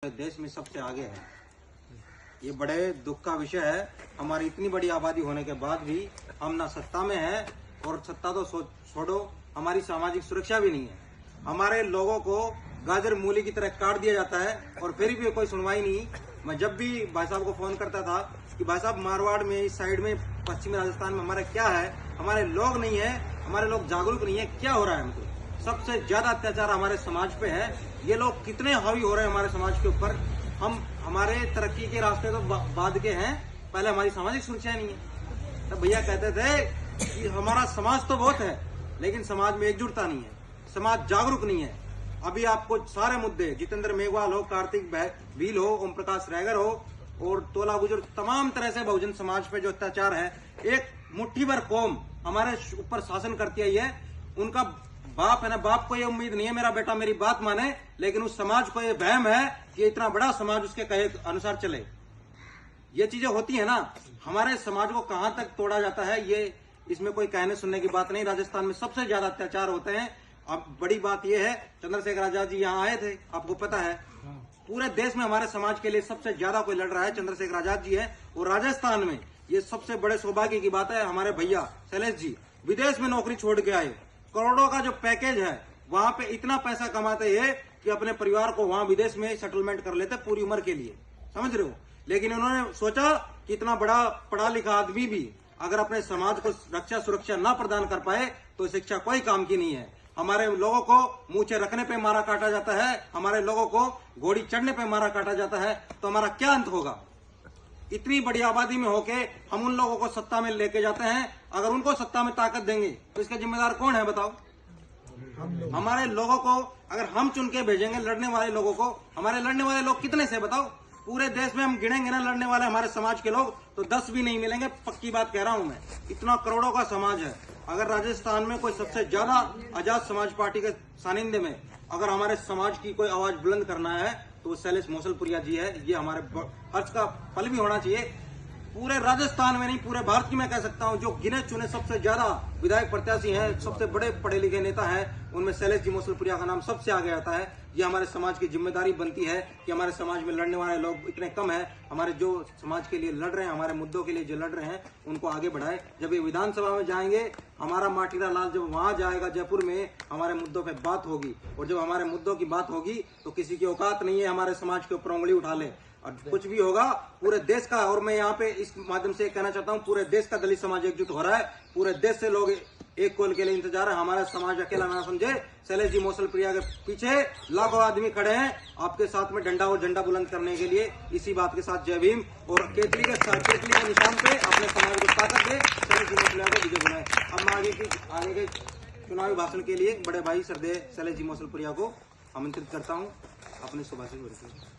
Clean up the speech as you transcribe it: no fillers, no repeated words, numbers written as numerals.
पूरे देश में सबसे आगे है। ये बड़े दुख का विषय है। हमारी इतनी बड़ी आबादी होने के बाद भी हम ना सत्ता में हैं, और सत्ता तो छोड़ो, हमारी सामाजिक सुरक्षा भी नहीं है। हमारे लोगों को गाजर मूली की तरह काट दिया जाता है और फिर भी कोई सुनवाई नहीं। मैं जब भी भाई साहब को फोन करता था कि भाई साहब मारवाड़ में, इस साइड में, पश्चिमी राजस्थान में हमारा क्या है, हमारे लोग नहीं है, हमारे लोग जागरूक नहीं है, क्या हो रहा है हमको। सबसे ज्यादा अत्याचार हमारे समाज पे है। ये लोग कितने हावी हो रहे हैं हमारे समाज के ऊपर। हम हमारे तरक्की के रास्ते तो बाद के हैं, पहले हमारी सामाजिक सुरक्षा नहीं है। तब भैया कहते थे कि हमारा समाज तो बहुत है, लेकिन समाज में एकजुटता नहीं है, समाज जागरूक नहीं है। अभी आपको सारे मुद्दे, जितेंद्र मेघवाल हो, कार्तिक भील हो, ओम प्रकाश रैगर हो, और तोला बुजुर्ग, तमाम तरह से बहुजन समाज पे जो अत्याचार है, एक मुट्ठी भर कौम हमारे ऊपर शासन करती है। ये उनका बाप है ना, बाप को ये उम्मीद नहीं है मेरा बेटा मेरी बात माने, लेकिन उस समाज को ये वहम है कि इतना बड़ा समाज उसके कहे अनुसार चले। ये चीजें होती है ना, हमारे समाज को कहां तक तोड़ा जाता है, ये इसमें कोई कहने सुनने की बात नहीं। राजस्थान में सबसे ज्यादा अत्याचार होते हैं। अब बड़ी बात यह है, चंद्रशेखर आजाद जी यहाँ आए थे, आपको पता है। पूरे देश में हमारे समाज के लिए सबसे ज्यादा कोई लड़ रहा है, चंद्रशेखर आजाद जी है। और राजस्थान में ये सबसे बड़े सौभाग्य की बात है, हमारे भैया शैलेश जी विदेश में नौकरी छोड़ के आए, करोड़ों का जो पैकेज है, वहां पे इतना पैसा कमाते हैं कि अपने परिवार को वहां विदेश में सेटलमेंट कर लेते पूरी उम्र के लिए, समझ रहे हो। लेकिन उन्होंने सोचा कि इतना बड़ा पढ़ा लिखा आदमी भी अगर अपने समाज को रक्षा सुरक्षा ना प्रदान कर पाए तो शिक्षा कोई काम की नहीं है। हमारे लोगों को मूछे रखने पे मारा काटा जाता है, हमारे लोगों को घोड़ी चढ़ने पे मारा काटा जाता है, तो हमारा क्या अंत होगा। इतनी बड़ी आबादी में होके हम उन लोगों को सत्ता में लेके जाते हैं, अगर उनको सत्ता में ताकत देंगे तो इसका जिम्मेदार कौन है बताओ। हमारे लोगों को अगर हम चुन के भेजेंगे, लड़ने वाले लोगों को, हमारे लड़ने वाले लोग कितने से बताओ। पूरे देश में हम गिनेंगे ना लड़ने वाले हमारे समाज के लोग तो 10 भी नहीं मिलेंगे, पक्की बात कह रहा हूं मैं। इतना करोड़ों का समाज है। अगर राजस्थान में कोई सबसे ज्यादा आजाद समाज पार्टी के सानिध्य में अगर हमारे समाज की कोई आवाज बुलंद करना है तो शैलेश मोसलपुरिया जी है। ये हमारे फर्ज का फल भी होना चाहिए। पूरे राजस्थान में नहीं, पूरे भारत की मैं कह सकता हूं, जो गिने चुने सबसे ज्यादा विधायक प्रत्याशी हैं, सबसे बड़े पढ़े लिखे नेता हैं, उनमें शैलेश जी मोसलपुरिया का नाम सबसे आगे आता है। ये हमारे समाज की जिम्मेदारी बनती है कि हमारे समाज में लड़ने वाले लोग इतने कम हैं, हमारे जो समाज के लिए लड़ रहे हैं, हमारे मुद्दों के लिए जो लड़ रहे हैं, उनको आगे बढ़ाए। जब ये विधानसभा में जाएंगे, हमारा माटीरा लाल जब वहां जाएगा जयपुर में, हमारे मुद्दों पे बात होगी, और जब हमारे मुद्दों की बात होगी तो किसी की औकात नहीं है हमारे समाज के ऊपर उंगली उठा ले। और कुछ भी होगा पूरे देश का, और मैं यहाँ पे इस माध्यम से कहना चाहता हूँ, पूरे देश का दलित समाज एकजुट हो रहा है। पूरे देश से लोग एक कॉल के लिए इंतजार है। हमारा समाज अकेला ना समझे। शैलेश जी मोसलपुरिया के पीछे लाखों आदमी खड़े हैं आपके साथ में डंडा और झंडा बुलंद करने के लिए। इसी बात के साथ जय भीम, और केतली के निशान पे अपने समाज को ताकत दे, शैलेश जी मोसलपुरिया को विजय बनाए। अब मैं आगे के चुनावी भाषण के लिए बड़े भाई श्रद्धेय शैलेश जी मोसलपुरिया को आमंत्रित करता हूँ अपने सुभाषित वर्ग।